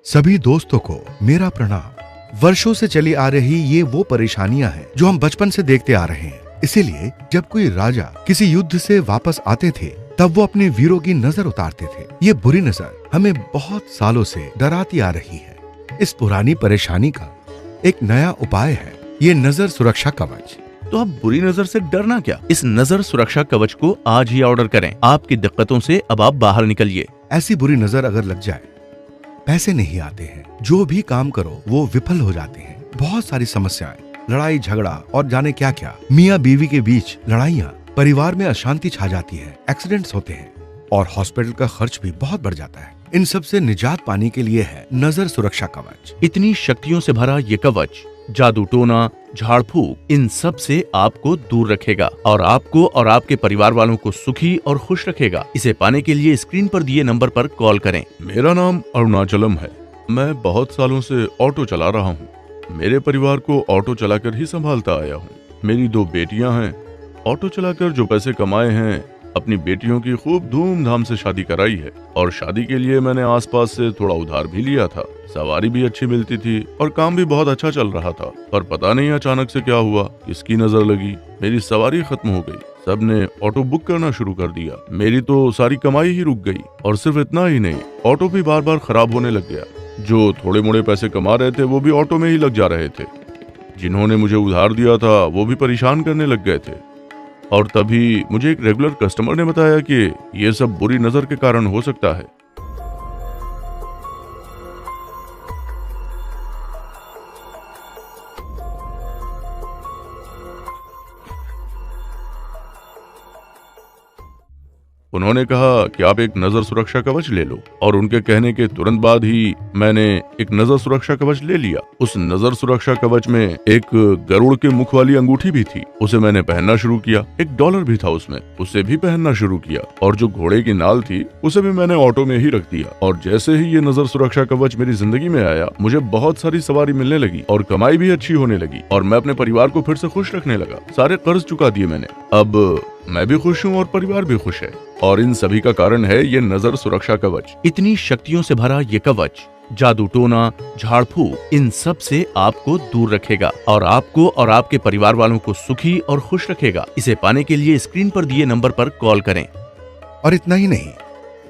सभी दोस्तों को मेरा प्रणाम। वर्षों से चली आ रही ये वो परेशानियां हैं जो हम बचपन से देखते आ रहे हैं। इसीलिए जब कोई राजा किसी युद्ध से वापस आते थे तब वो अपने वीरों की नजर उतारते थे। ये बुरी नजर हमें बहुत सालों से डराती आ रही है। इस पुरानी परेशानी का एक नया उपाय है, ये नजर सुरक्षा कवच। तो अब बुरी नजर से डरना क्या? इस नजर सुरक्षा कवच को आज ही ऑर्डर करें। आपकी दिक्कतों से अब आप बाहर निकलिए। ऐसी बुरी नजर अगर लग जाए, पैसे नहीं आते हैं, जो भी काम करो वो विफल हो जाते हैं, बहुत सारी समस्याएं, लड़ाई झगड़ा और जाने क्या क्या, मियाँ बीवी के बीच लड़ाइयाँ, परिवार में अशांति छा जाती है, एक्सीडेंट्स होते हैं और हॉस्पिटल का खर्च भी बहुत बढ़ जाता है। इन सब से निजात पाने के लिए है नजर सुरक्षा कवच। इतनी शक्तियों से भरा ये कवच जादू टोना, झाड़ फूक, इन सब से आपको दूर रखेगा और आपको और आपके परिवार वालों को सुखी और खुश रखेगा। इसे पाने के लिए स्क्रीन पर दिए नंबर पर कॉल करें। मेरा नाम अरुणाचलम है। मैं बहुत सालों से ऑटो चला रहा हूँ। मेरे परिवार को ऑटो चलाकर ही संभालता आया हूँ। मेरी 2 बेटियां हैं। ऑटो चलाकर जो पैसे कमाए हैं, अपनी बेटियों की खूब धूमधाम से शादी कराई है और शादी के लिए मैंने आसपास से थोड़ा उधार भी लिया था। सवारी भी अच्छी मिलती थी और काम भी बहुत अच्छा चल रहा था। पर पता नहीं अचानक से क्या हुआ, किसकी नजर लगी, मेरी सवारी खत्म हो गई। सबने ऑटो बुक करना शुरू कर दिया। मेरी तो सारी कमाई ही रुक गई। और सिर्फ इतना ही नहीं, ऑटो भी बार बार खराब होने लग गया। जो थोड़े मोड़े पैसे कमा रहे थे वो भी ऑटो में ही लग जा रहे थे। जिन्होंने मुझे उधार दिया था वो भी परेशान करने लग गए थे। और तभी मुझे एक रेगुलर कस्टमर ने बताया कि ये सब बुरी नजर के कारण हो सकता है। उन्होंने कहा कि आप एक नजर सुरक्षा कवच ले लो और उनके कहने के तुरंत बाद ही मैंने एक नजर सुरक्षा कवच ले लिया। उस नजर सुरक्षा कवच में एक गरुड़ के मुख वाली अंगूठी भी थी। उसे मैंने पहनना शुरू किया। $1 भी था उसमें, उसे भी पहनना शुरू किया। और जो घोड़े की नाल थी उसे भी मैंने ऑटो में ही रख दिया। और जैसे ही ये नजर सुरक्षा कवच मेरी जिंदगी में आया, मुझे बहुत सारी सवारी मिलने लगी और कमाई भी अच्छी होने लगी और मैं अपने परिवार को फिर से खुश रखने लगा। सारे कर्ज चुका दिए मैंने। अब मैं भी खुश हूँ और परिवार भी खुश है। और इन सभी का कारण है ये नजर सुरक्षा कवच। इतनी शक्तियों से भरा ये कवच जादू टोना, झाड़ फूक, इन सब से आपको दूर रखेगा और आपको और आपके परिवार वालों को सुखी और खुश रखेगा। इसे पाने के लिए स्क्रीन पर दिए नंबर पर कॉल करें। और इतना ही नहीं,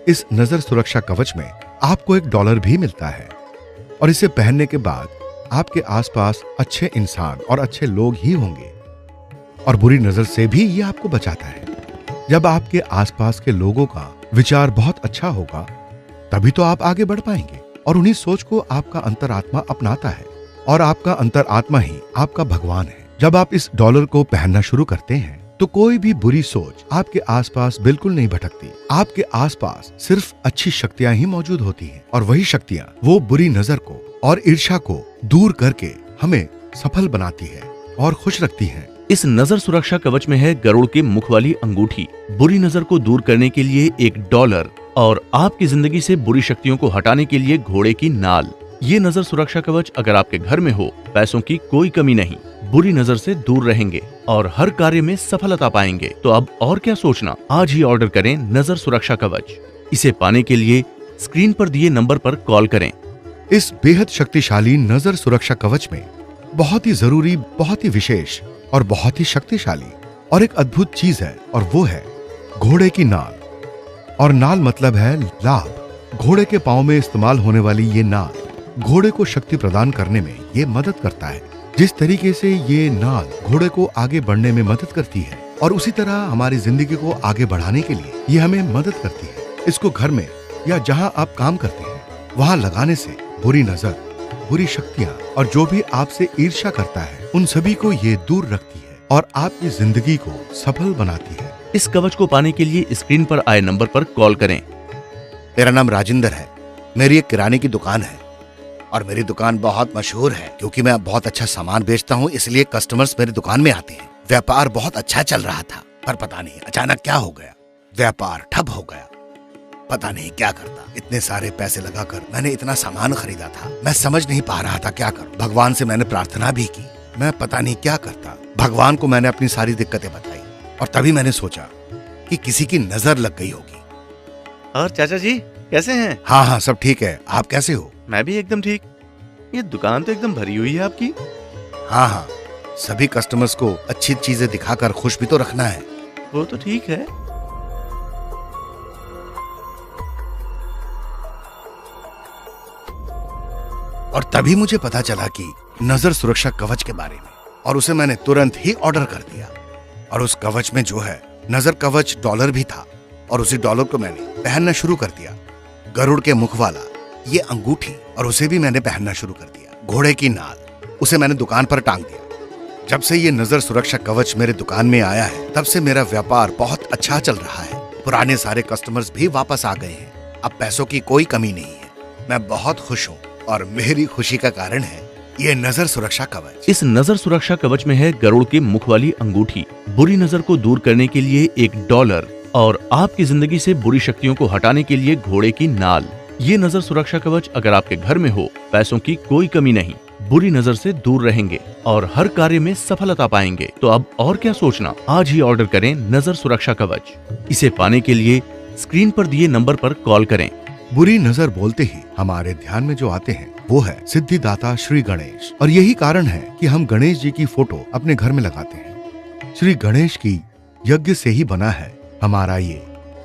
इस नजर सुरक्षा कवच में आपको $1 भी मिलता है और इसे पहनने के बाद आपके आसपास अच्छे इंसान और अच्छे लोग ही होंगे और बुरी नजर से भी ये आपको बचाता है। जब आपके आसपास के लोगों का विचार बहुत अच्छा होगा तभी तो आप आगे बढ़ पाएंगे और उन्हीं सोच को आपका अंतरात्मा अपनाता है और आपका अंतरात्मा ही आपका भगवान है। जब आप इस $1 को पहनना शुरू करते हैं तो कोई भी बुरी सोच आपके आसपास बिल्कुल नहीं भटकती। आपके आसपास सिर्फ अच्छी शक्तियां ही मौजूद होती हैं और वही शक्तियां वो बुरी नजर को और ईर्ष्या को दूर करके हमें सफल बनाती है और खुश रखती है। इस नजर सुरक्षा कवच में है गरुड़ के मुख वाली अंगूठी, बुरी नजर को दूर करने के लिए $1 और आपकी जिंदगी से बुरी शक्तियों को हटाने के लिए घोड़े की नाल। ये नजर सुरक्षा कवच अगर आपके घर में हो, पैसों की कोई कमी नहीं, बुरी नजर से दूर रहेंगे और हर कार्य में सफलता पाएंगे। तो अब और क्या सोचना, आज ही ऑर्डर करें नजर सुरक्षा कवच। इसे पाने के लिए स्क्रीन पर दिए नंबर पर कॉल करें। इस बेहद शक्तिशाली नजर सुरक्षा कवच में बहुत ही जरूरी, बहुत ही विशेष और बहुत ही शक्तिशाली और एक अद्भुत चीज है और वो है घोड़े की नाल। और नाल मतलब है लाभ। घोड़े के पांव में इस्तेमाल होने वाली ये नाल घोड़े को शक्ति प्रदान करने में ये मदद करता है। जिस तरीके से ये नाल घोड़े को आगे बढ़ने में मदद करती है और उसी तरह हमारी जिंदगी को आगे बढ़ाने के लिए ये हमें मदद करती है। इसको घर में या जहां आप काम करते हैं वहां लगाने से बुरी नजर, बुरी शक्तियां और जो भी आपसे ईर्ष्या करता है उन सभी को ये दूर रखती है और आपकी जिंदगी को सफल बनाती है। इस कवच को पाने के लिए स्क्रीन पर आए नंबर पर कॉल करें। मेरा नाम राजेंद्र है। मेरी एक किराने की दुकान है और मेरी दुकान बहुत मशहूर है क्योंकि मैं बहुत अच्छा सामान बेचता हूँ, इसलिए कस्टमर्स मेरी दुकान में आते हैं। व्यापार बहुत अच्छा चल रहा था पर पता नहीं अचानक क्या हो गया, व्यापार ठप हो गया। पता नहीं क्या करता। इतने सारे पैसे लगाकर मैंने इतना सामान खरीदा था, मैं समझ नहीं पा रहा था क्या करूं। भगवान से मैंने प्रार्थना भी की, मैं पता नहीं क्या करता। भगवान को मैंने अपनी सारी दिक्कतें बताई और तभी मैंने सोचा कि किसी की नजर लग गई होगी। और चाचा जी कैसे हैं? हाँ हाँ सब ठीक है, आप कैसे हो? मैं भी एकदम ठीक। ये दुकान तो एकदम भरी हुई है आपकी। हाँ हाँ, सभी कस्टमर्स को अच्छी चीजें दिखाकर खुश भी तो रखना है। वो तो ठीक है। और तभी मुझे पता चला कि नजर सुरक्षा कवच के बारे में, और उसे मैंने तुरंत ही ऑर्डर कर दिया। और उस कवच में जो है नजर कवच डॉलर भी था, और उसी डॉलर को मैंने पहनना शुरू कर दिया। गरुड़ के मुख वाला ये अंगूठी, और उसे भी मैंने पहनना शुरू कर दिया। घोड़े की नाल, उसे मैंने दुकान पर टांग दिया। जब से ये नजर सुरक्षा कवच मेरे दुकान में आया है, तब से मेरा व्यापार बहुत अच्छा चल रहा है। पुराने सारे कस्टमर्स भी वापस आ गए हैं। अब पैसों की कोई कमी नहीं है। मैं बहुत खुश हूँ, और मेरी खुशी का कारण है ये नजर सुरक्षा कवच। इस नजर सुरक्षा कवच में है गरुड़ के मुख वाली अंगूठी, बुरी नजर को दूर करने के लिए एक डॉलर, और आपकी जिंदगी से बुरी शक्तियों को हटाने के लिए घोड़े की नाल। ये नजर सुरक्षा कवच अगर आपके घर में हो, पैसों की कोई कमी नहीं, बुरी नजर से दूर रहेंगे और हर कार्य में सफलता पाएंगे। तो अब और क्या सोचना, आज ही ऑर्डर करें नजर सुरक्षा कवच। इसे पाने के लिए स्क्रीन पर दिए नंबर पर कॉल करें। बुरी नजर बोलते ही हमारे ध्यान में जो आते हैं वो है सिद्धिदाता श्री गणेश, और यही कारण है कि हम गणेश जी की फोटो अपने घर में लगाते हैं। श्री गणेश की यज्ञ से ही बना है हमारा ये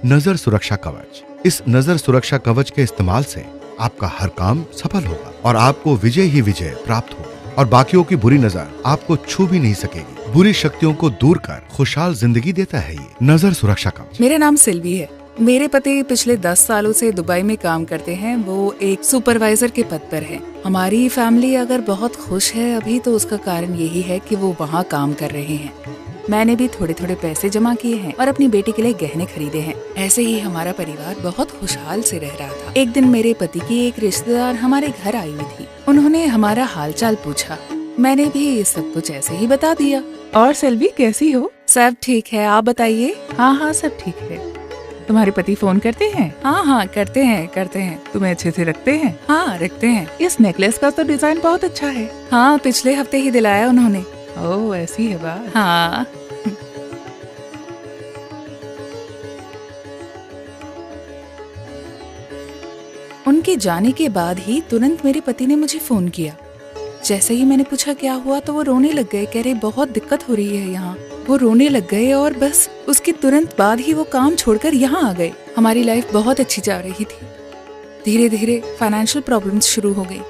नजर सुरक्षा कवच। इस नजर सुरक्षा कवच के इस्तेमाल से आपका हर काम सफल होगा और आपको विजय ही विजय प्राप्त होगा, और बाकियों की बुरी नजर आपको छू भी नहीं सकेगी। बुरी शक्तियों को दूर कर खुशहाल जिंदगी देता है ये नजर सुरक्षा कवच। मेरा नाम सिल्वी है। मेरे पति पिछले 10 सालों से दुबई में काम करते हैं। वो एक सुपरवाइजर के पद पर है। हमारी फैमिली अगर बहुत खुश है अभी, तो उसका कारण यही है कि वो वहाँ काम कर रहे हैं। मैंने भी थोड़े थोड़े पैसे जमा किए हैं और अपनी बेटी के लिए गहने खरीदे हैं। ऐसे ही हमारा परिवार बहुत खुशहाल से रह रहा था। एक दिन मेरे पति की एक रिश्तेदार हमारे घर आई हुई थी। उन्होंने हमारा हालचाल पूछा। मैंने भी सब कुछ ऐसे ही बता दिया। और सेल्वी कैसी हो? सब ठीक है, आप बताइए। हाँ हाँ, सब ठीक है। तुम्हारे पति फोन करते हैं? हाँ, करते हैं। तुम्हें अच्छे से रखते हैं? हाँ, रखते हैं। इस नेकलेस का तो डिजाइन बहुत अच्छा है। हाँ, पिछले हफ्ते ही दिलाया उन्होंने। ओह, ऐसी है बात। हाँ। उनके जाने के बाद ही तुरंत मेरे पति ने मुझे फोन किया। जैसे ही मैंने पूछा क्या हुआ, तो वो रोने लग गए। कह रहे बहुत दिक्कत हो रही है यहाँ। वो रोने लग गए और बस उसके तुरंत बाद ही वो काम छोड़कर यहाँ आ गए। हमारी लाइफ बहुत अच्छी जा रही थी। धीरे धीरे फाइनेंशियल प्रॉब्लम्स शुरू हो गई।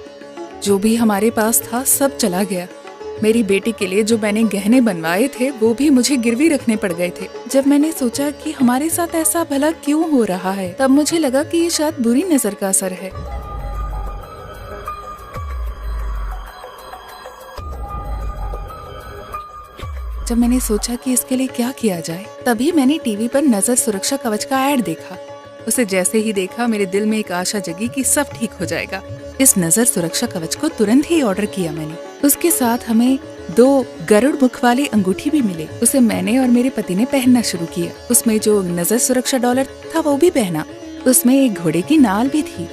जो भी हमारे पास था सब चला गया। मेरी बेटी के लिए जो मैंने गहने बनवाए थे वो भी मुझे गिरवी रखने पड़ गए थे। जब मैंने सोचा कि हमारे साथ ऐसा भला क्यों हो रहा है, तब मुझे लगा कि ये शायद बुरी नजर का असर है। जब मैंने सोचा कि इसके लिए क्या किया जाए, तभी मैंने टीवी पर नजर सुरक्षा कवच का ऐड देखा। उसे जैसे ही देखा, मेरे दिल में एक आशा जगी कि सब ठीक हो जाएगा। इस नजर सुरक्षा कवच को तुरंत ही ऑर्डर किया मैंने। उसके साथ हमें 2 गरुड़ मुख वाले अंगूठी भी मिले। उसे मैंने और मेरे पति ने पहनना शुरू किया। उसमें जो नजर सुरक्षा डॉलर था वो भी पहना। उसमें एक घोड़े की नाल भी थी।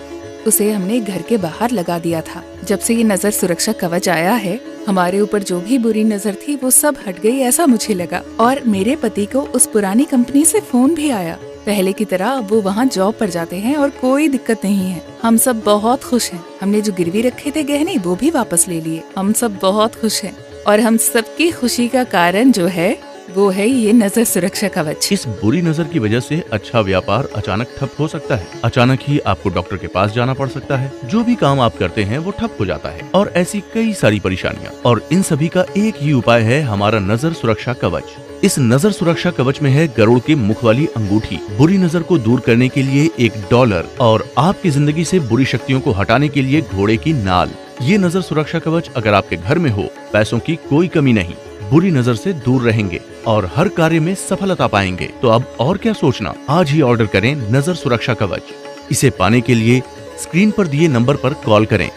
उसे हमने घर के बाहर लगा दिया था। जब से ये नजर सुरक्षा कवच आया है, हमारे ऊपर जो भी बुरी नजर थी वो सब हट गई, ऐसा मुझे लगा। और मेरे पति को उस पुरानी कंपनी से फोन भी आया। पहले की तरह अब वो वहाँ जॉब पर जाते हैं और कोई दिक्कत नहीं है। हम सब बहुत खुश हैं। हमने जो गिरवी रखे थे गहने, वो भी वापस ले लिए। हम सब बहुत खुश हैं, और हम सबकी खुशी का कारण जो है वो है ये नजर सुरक्षा कवच। इस बुरी नजर की वजह से अच्छा व्यापार अचानक ठप हो सकता है। अचानक ही आपको डॉक्टर के पास जाना पड़ सकता है। जो भी काम आप करते हैं वो ठप हो जाता है, और ऐसी कई सारी परेशानियां। और इन सभी का एक ही उपाय है, हमारा नजर सुरक्षा कवच। इस नजर सुरक्षा कवच में है गरुड़ के मुख वाली अंगूठी, बुरी नजर को दूर करने के लिए एक डॉलर, और आपकी जिंदगी से बुरी शक्तियों को हटाने के लिए घोड़े की नाल। ये नजर सुरक्षा कवच अगर आपके घर में हो, पैसों की कोई कमी नहीं, बुरी नजर से दूर रहेंगे और हर कार्य में सफलता पाएंगे। तो अब और क्या सोचना, आज ही ऑर्डर करें नजर सुरक्षा कवच। इसे पाने के लिए स्क्रीन पर दिए नंबर पर कॉल करें।